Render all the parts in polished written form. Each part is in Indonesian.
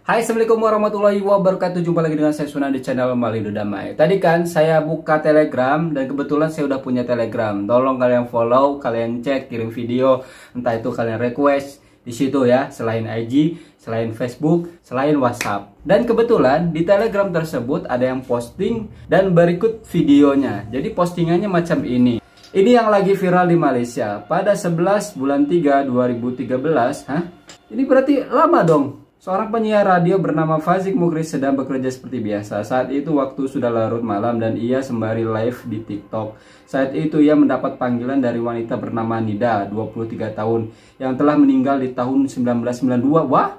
Hai, assalamualaikum warahmatullahi wabarakatuh. Jumpa lagi dengan saya Sunan di channel Malindo Damai. Tadi kan saya buka Telegram dan kebetulan saya udah punya Telegram. Tolong kalian follow, kalian cek, kirim video, entah itu kalian request di situ ya. Selain IG, selain Facebook, selain WhatsApp. Dan kebetulan di Telegram tersebut ada yang posting dan berikut videonya. Jadi postingannya macam ini. Ini yang lagi viral di Malaysia pada 11 bulan 3 2013. Ini berarti lama dong. Seorang penyiar radio bernama Fazik Mukris sedang bekerja seperti biasa. Saat itu waktu sudah larut malam dan ia sembari live di TikTok. Saat itu ia mendapat panggilan dari wanita bernama Nida, 23 tahun, yang telah meninggal di tahun 1992. Wah?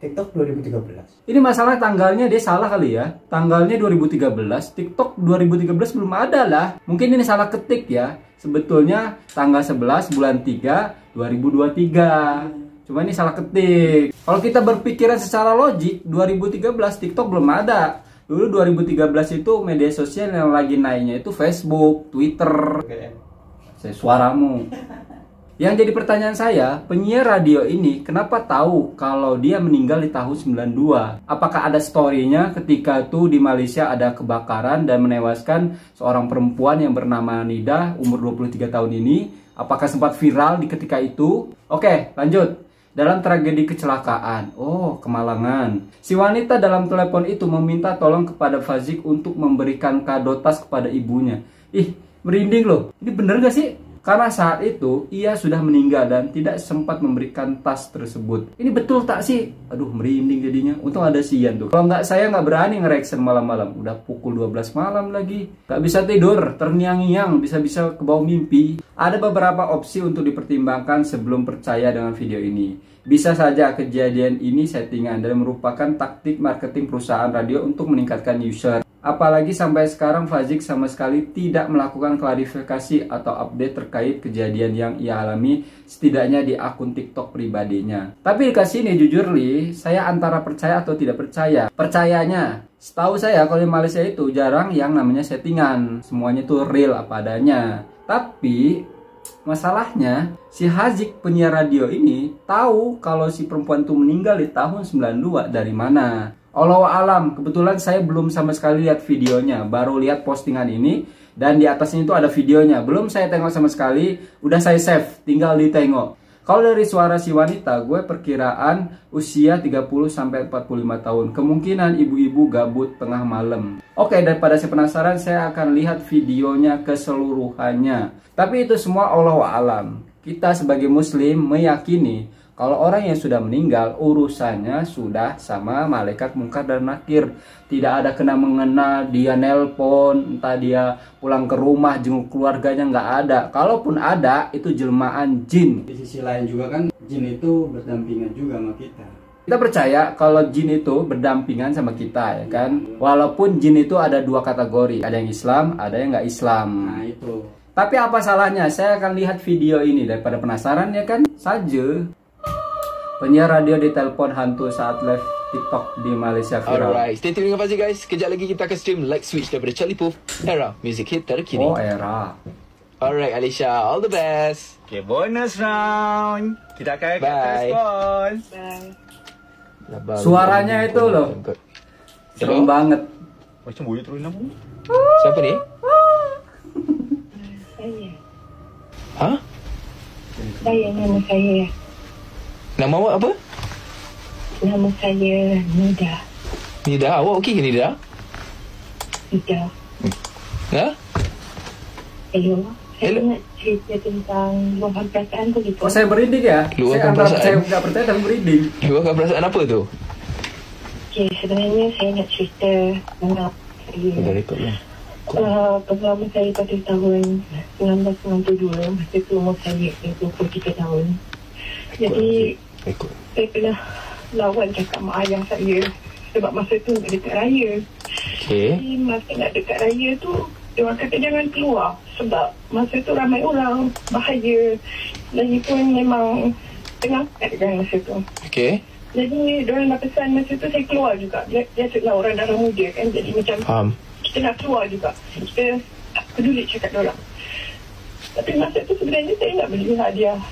TikTok 2013. Ini masalah tanggalnya dia salah kali ya. Tanggalnya 2013, TikTok 2013 belum ada lah. Mungkin ini salah ketik ya. Sebetulnya tanggal 11 bulan 3 2023. Cuma ini salah ketik. Kalau kita berpikiran secara logik, 2013 TikTok belum ada. Dulu 2013 itu media sosial yang lagi naiknya itu Facebook, Twitter. Suaramu. Yang jadi pertanyaan saya, penyiar radio ini kenapa tahu kalau dia meninggal di tahun 92? Apakah ada story-nya ketika itu di Malaysia ada kebakaran dan menewaskan seorang perempuan yang bernama Nida, umur 23 tahun ini? Apakah sempat viral di ketika itu? Oke, lanjut. Dalam tragedi kecelakaan, Kemalangan, si wanita dalam telepon itu meminta tolong kepada Fazik untuk memberikan kado tas kepada ibunya. Ih, merinding loh. Ini bener gak sih? Karena saat itu ia sudah meninggal dan tidak sempat memberikan tas tersebut. Ini betul tak sih? Aduh, merinding jadinya. Untung ada Sian tuh. Kalau nggak, saya nggak berani nge-reaction malam-malam. Udah pukul 12 malam lagi. Nggak bisa tidur, terngiang-ngiang, bisa-bisa ke bawah mimpi. Ada beberapa opsi untuk dipertimbangkan sebelum percaya dengan video ini. Bisa saja kejadian ini settingan dan merupakan taktik marketing perusahaan radio untuk meningkatkan user. Apalagi sampai sekarang Fazik sama sekali tidak melakukan klarifikasi atau update terkait kejadian yang ia alami, setidaknya di akun TikTok pribadinya. Tapi dikasih ini jujur li, saya antara percaya atau tidak percaya. Percayanya, setahu saya kalau di Malaysia itu jarang yang namanya settingan. Semuanya itu real apa adanya. Tapi masalahnya si Fazik penyiar radio ini tahu kalau si perempuan itu meninggal di tahun 92 dari mana. Allahu alam, kebetulan saya belum sama sekali lihat videonya, baru lihat postingan ini dan di atasnya itu ada videonya. Belum saya tengok sama sekali, udah saya save, tinggal ditengok. Kalau dari suara si wanita, gue perkiraan usia 30-45 tahun. Kemungkinan ibu-ibu gabut tengah malam. Oke, daripada saya penasaran, saya akan lihat videonya keseluruhannya. Tapi itu semua Allahu alam. Kita sebagai muslim meyakini kalau orang yang sudah meninggal, urusannya sudah sama malaikat mungkar dan nakir. Tidak ada kena mengena, dia nelpon, entah dia pulang ke rumah, jenguk keluarganya, nggak ada. Kalaupun ada, itu jelmaan jin. Di sisi lain juga kan, jin itu berdampingan juga sama kita. Kita percaya kalau jin itu berdampingan sama kita, ya kan? Walaupun jin itu ada dua kategori, ada yang Islam, ada yang nggak Islam. Nah itu. Tapi apa salahnya? Saya akan lihat video ini daripada penasaran, ya kan? Saja. Penyiar radio ditelepon hantu saat live TikTok di Malaysia viral. Alright, stay tuned dengan Fazik guys. Kejap lagi kita akan stream Light Switch daripada Charlie Puth. Era, music hit terkini. Oh, era. Alright, Alicia, all the best. Okay, bonus round. Kita akan respon. Bye. Suaranya itu loh. Serem banget. Macam bunyi terus nama. Siapa ni? Saya. Hah? Saya, nama saya. Nama awak apa? Nama saya Nida. Nida, awak okey ke Nida? Nida. Ha? Hello. Saya Hello. nak cerita tentang luahan perasaan boleh Kok saya merinding ya? Luahkan Saya antara perasaan. percaya nggak percaya tapi merinding. Luahkan perasaan apa tu? Okay, sebenarnya saya nak cerita tentang saya. rekod lah. Pengalaman saya pada tahun 1992, masa tu umur saya 23 tahun. Jadi, Rekod. saya pernah lawan cakap mak ayah saya sebab masa tu nak dekat raya. Okey. Jadi masa nak dekat raya tu, dia orang kata jangan keluar sebab masa tu ramai orang, bahaya. Lagipun memang tengah kan masa tu. Okey. Jadi diorang dah pesan masa tu saya keluar juga. Biasalah orang darah muda kan, jadi macam Faham. kita nak keluar juga. Kita tak peduli cakap diorang. Tapi masa tu sebenarnya saya nak beli hadiah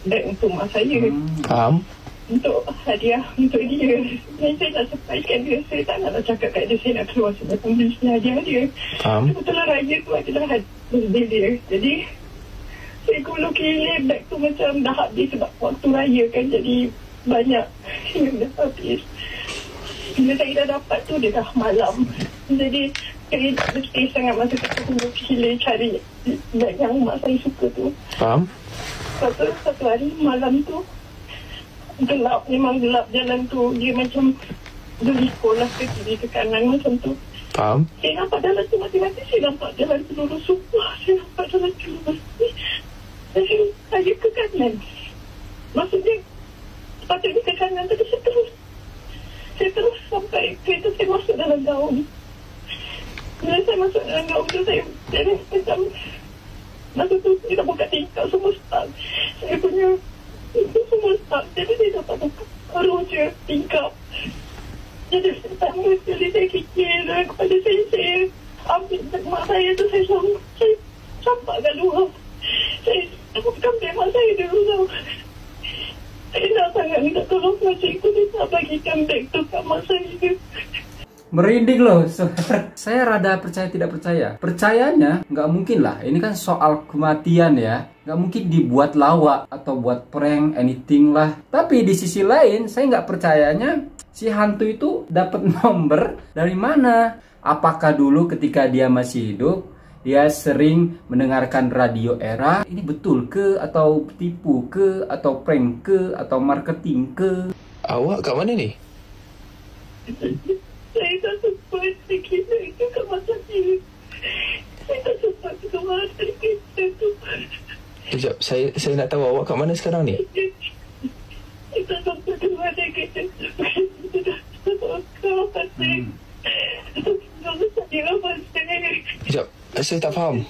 beg untuk mak saya. Faham. untuk hadiah untuk dia. Dan saya nak surprisekan dia. Saya tak nak cakap kat dia saya nak keluar sebelum beli hadiah dia. Kebetulan raya tu adalah birthday dia. Jadi saya gulung-giling beg tu macam dah habis sebab waktu raya kan, jadi banyak yang dah habis. Bila saya dah dapat tu dia dah malam. Jadi saya berfikir sangat masa tu aku gulung-giling cari beg yang mak saya suka tu. Faham? Satu hari malam tu gelap, memang gelap jalan tu. Dia macam berlikur lah ke kiri ke kanan macam tu. Faham? Saya nampak jalan tu mati-mati. Saya nampak jalan tu lurus. Sumpah saya nampak jalan tu lurus. Saya ke kanan. Maksudnya sepatutnya ke kanan, tapi saya terus sampai kereta saya masuk dalam gaung. Bila saya masuk dalam gaung tu, saya macam masa tu saya dah buka tingkap semua start. Saya punya itu semua start. Jadi saya dapat buka baru je tingkap. Jadi pertama sekali saya fikir kepada saya ambil mak saya tu, saya campak kat luar. Saya bukan beg mak saya dulu tau. Saya nak sangat minta tolong mak cikgu dia tak bagikan beg tu kat mak saya. Merinding loh. Saya rada percaya tidak percaya. Percayanya nggak mungkin lah. Ini kan soal kematian ya. Nggak mungkin dibuat lawak atau buat prank anything lah. Tapi di sisi lain saya nggak percayanya si hantu itu dapat nomor dari mana? Apakah dulu ketika dia masih hidup dia sering mendengarkan radio Era? Ini betul ke atau tipu ke atau prank ke atau marketing ke? Awak kat mana ni? Saya tak sempat kita itu kat masa dia. Saya tak sempat keluar dari kereta tu. Sekejap, saya nak tahu awak kat mana sekarang ni? Saya tak sempat keluar dari kereta tu. Saya tak sempat Sekejap, saya tak faham.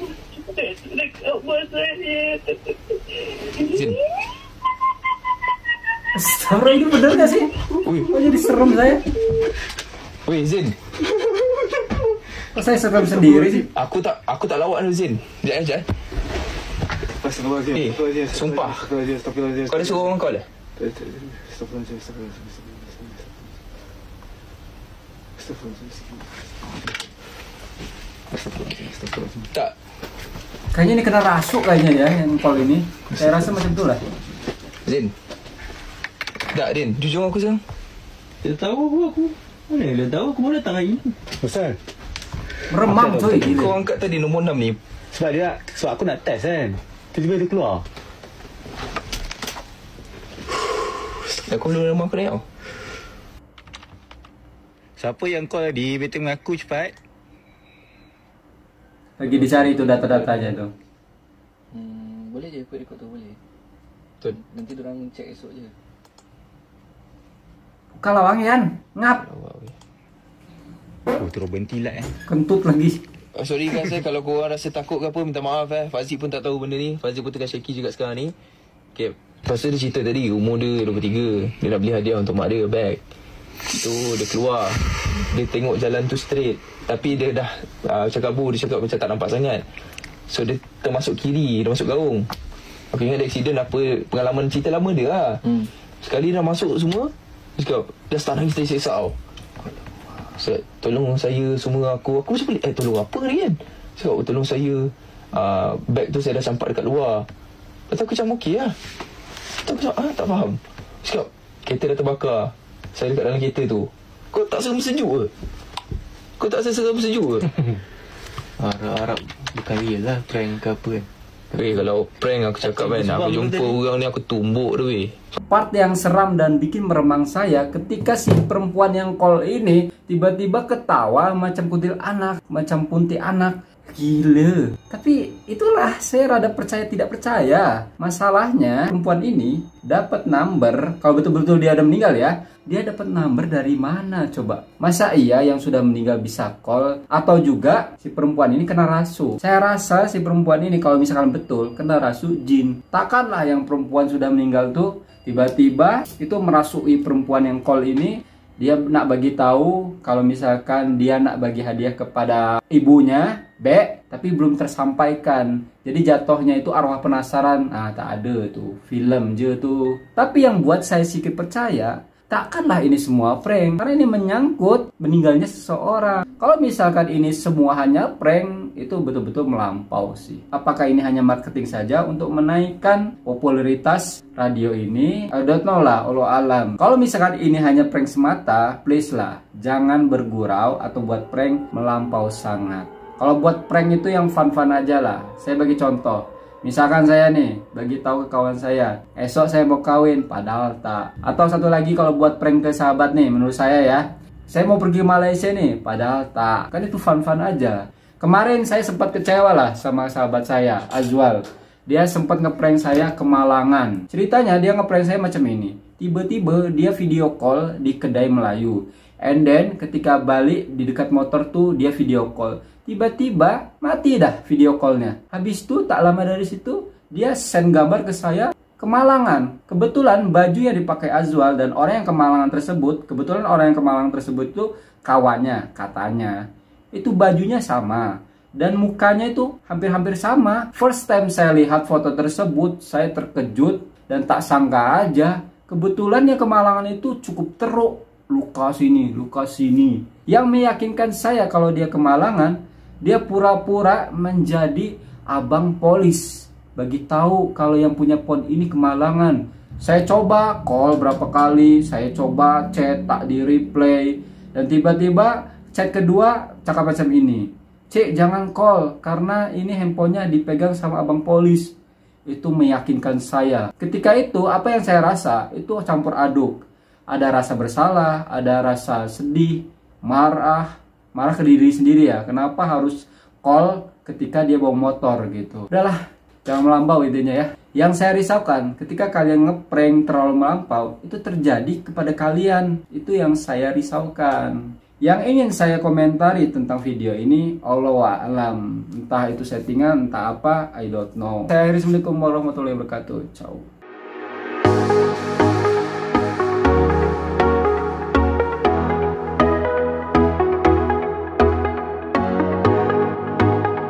Zin. Astagfirullah, ini bener gak sih? Ui. Kok jadi serem saya? Weh Zin, Kok saya serem sendiri sih? aku tak lawak tu Zin. Sekejap. Eh, sumpah. Kau ada suruh orang call lah? Tak. Kayaknya ini kena rasuk kayaknya ya yang call ini. Saya rasa macam itulah. Zin. Tak Din, jujur aku sekarang. Dia tahu aku. Mana dia tahu aku baru datang hari ni. Pasal? Meremang coy. Kau Gila. angkat tadi nombor 6 ni. Sebab aku nak test kan. Tiba-tiba dia keluar. Aku belum nama aku tengok. Siapa yang call tadi? Betul mengaku cepat. Lagi dicari itu data-datanya tu. Boleh je ikut tu boleh. Betul. Nanti diorang check esok je. Kalau wangian, ngap, Oh, terus berhenti lah kentut lagi. Sorry guys kalau korang rasa takut ke apa, minta maaf Fazik pun tak tahu benda ni. Fazik pun tengah shaky juga sekarang ni. Okay. Lepas tu dia cerita tadi umur dia 23. Dia nak beli hadiah untuk mak dia, bag. Tu dia keluar. Dia tengok jalan tu straight. Tapi dia dah cakap dia cakap macam tak nampak sangat. So dia termasuk kiri, dia masuk gaung. Aku ingat dia accident apa, pengalaman cerita lama dia lah. Sekali dah masuk semua, dia cakap, dah start nangis dari sesak tau. So, tolong saya semua aku macam pelik, tolong apa ni kan? Cakap, tolong saya, bag tu saya dah campak dekat luar. Lepas tu aku macam okey lah. Lepas tu aku cakap, tak faham. Cakap, kereta dah terbakar. Saya dekat dalam kereta tu. Kau tak seram sejuk ke? Kau tak rasa seram sejuk ke? Harap bukan real lah, prank ke apa kan. Kalau prank aku cakap kan, aku jumpa orang ni aku tumbuk tu weh. Part yang seram dan bikin meremang saya ketika si perempuan yang call ini tiba-tiba ketawa macam kuntil anak, macam punti anak. Gila. Tapi itulah saya rada percaya tidak percaya. Masalahnya perempuan ini dapat number, kalau betul-betul dia ada meninggal ya, dia dapat number dari mana coba? Masa iya yang sudah meninggal bisa call? Atau juga si perempuan ini kena rasu? Saya rasa si perempuan ini kalau misalkan betul kena rasu jin. Takkanlah yang perempuan sudah meninggal tuh tiba-tiba itu merasui perempuan yang call ini. Dia nak bagi tahu kalau misalkan dia nak bagi hadiah kepada ibunya, B, tapi belum tersampaikan. Jadi jatuhnya itu arwah penasaran. Ah, tak ada tuh, film je tuh. Tapi yang buat saya sedikit percaya, takkanlah ini semua prank, karena ini menyangkut meninggalnya seseorang. Kalau misalkan ini semua hanya prank, itu betul-betul melampau sih. Apakah ini hanya marketing saja untuk menaikkan popularitas radio ini? I don't know lah, Allah alam. Kalau misalkan ini hanya prank semata, please lah, jangan bergurau atau buat prank melampau sangat. Kalau buat prank itu yang fun-fun aja lah. Saya bagi contoh. Misalkan saya nih, bagi tahu ke kawan saya, esok saya mau kawin, padahal tak. Atau satu lagi kalau buat prank ke sahabat nih, menurut saya ya, saya mau pergi ke Malaysia nih, padahal tak. Kan itu fun-fun aja. Kemarin saya sempat kecewa lah sama sahabat saya, Azwal. Dia sempat ngeprank saya ke Malangan. Ceritanya dia ngeprank saya macam ini. Tiba-tiba dia video call di kedai Melayu. And then ketika balik di dekat motor tuh dia video call. Tiba-tiba mati dah video callnya. Habis itu tak lama dari situ dia send gambar ke saya ke Malangan. Kebetulan baju yang dipakai Azwal dan orang yang ke Malangan tersebut, kebetulan orang yang ke Malangan tersebut itu kawannya katanya. Itu bajunya sama dan mukanya itu hampir-hampir sama. First time saya lihat foto tersebut, saya terkejut dan tak sangka aja. Kebetulan yang ke Malangan itu cukup teruk. Luka sini, luka sini. Yang meyakinkan saya kalau dia ke Malangan, dia pura-pura menjadi abang polis. Bagi tahu kalau yang punya pon ini ke Malangan. Saya coba call berapa kali, saya coba chat tak di replay. Dan tiba-tiba chat kedua cakap macam ini. Cek jangan call karena ini handphonenya dipegang sama abang polis. Itu meyakinkan saya. Ketika itu apa yang saya rasa itu campur aduk. Ada rasa bersalah, ada rasa sedih, marah ke diri sendiri ya. Kenapa harus call ketika dia bawa motor gitu. Udahlah, jangan melampau intinya ya. Yang saya risaukan ketika kalian ngeprank terlalu melampau, itu terjadi kepada kalian. Itu yang saya risaukan. Yang ingin saya komentari tentang video ini, Allahu a'lam. Entah itu settingan, entah apa, I don't know. Saya Assalamualaikum warahmatullahi wabarakatuh. Ciao.